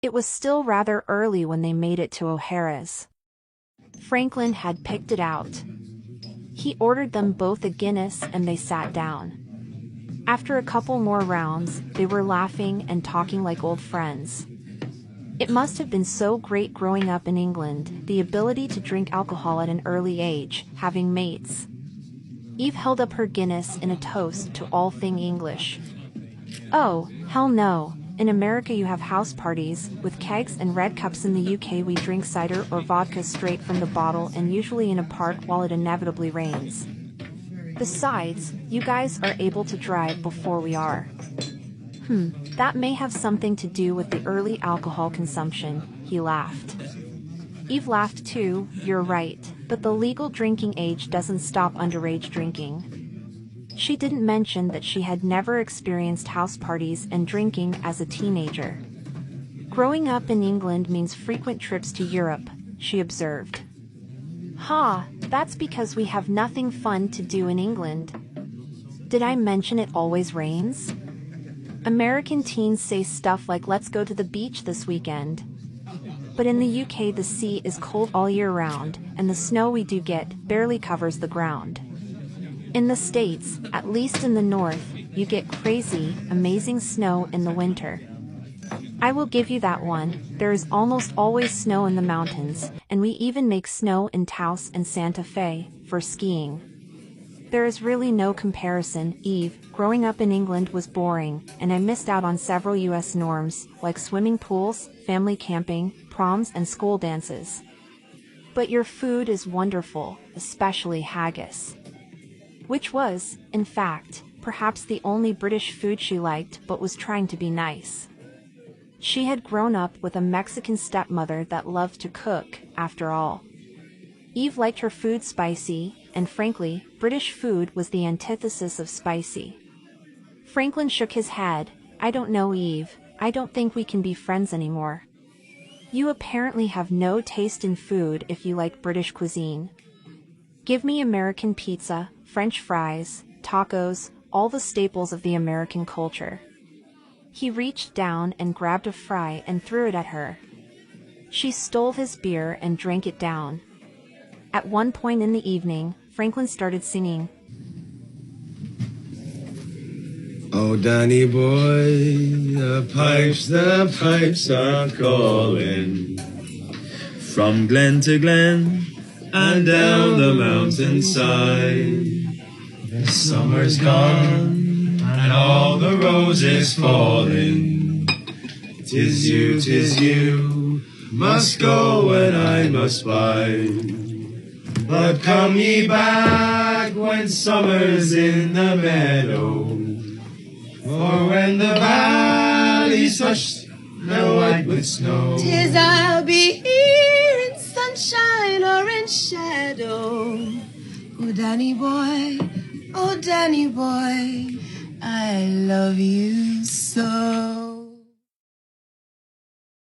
It was still rather early when they made it to O'Hara's. Franklin had picked it out. He ordered them both a Guinness and they sat down. After a couple more rounds, they were laughing and talking like old friends. It must have been so great growing up in England, the ability to drink alcohol at an early age, having mates. Eve held up her Guinness in a toast to all thing English. Oh, hell no. In America you have house parties, with kegs and red cups. In the UK we drink cider or vodka straight from the bottle and usually in a park while it inevitably rains. Besides, you guys are able to drive before we are. That may have something to do with the early alcohol consumption, he laughed. Eve laughed too. You're right, but the legal drinking age doesn't stop underage drinking. She didn't mention that she had never experienced house parties and drinking as a teenager. Growing up in England means frequent trips to Europe, she observed. That's because we have nothing fun to do in England. Did I mention it always rains? American teens say stuff like let's go to the beach this weekend. But in the UK the sea is cold all year round, and the snow we do get barely covers the ground. In the States, at least in the north, you get crazy, amazing snow in the winter. I will give you that one, there is almost always snow in the mountains, and we even make snow in Taos and Santa Fe, for skiing. There is really no comparison. Eve, growing up in England was boring, and I missed out on several US norms, like swimming pools, family camping, proms and school dances. But your food is wonderful, especially haggis. Which was, in fact, perhaps the only British food she liked but was trying to be nice. She had grown up with a Mexican stepmother that loved to cook, after all. Eve liked her food spicy, and frankly, British food was the antithesis of spicy. Franklin shook his head. I don't know, Eve, I don't think we can be friends anymore. You apparently have no taste in food if you like British cuisine. Give me American pizza, French fries, tacos, all the staples of the American culture. He reached down and grabbed a fry and threw it at her. She stole his beer and drank it down. At one point in the evening, Franklin started singing. Oh, Danny boy, the pipes are calling. From glen to glen and down the mountainside. The summer's gone and all the roses falling. 'Tis you, must go and I must bide. But come ye back when summer's in the meadow, or when the valley's hushed and white with snow. 'Tis I'll be here in sunshine or in shadow. Oh, Danny boy, I love you so.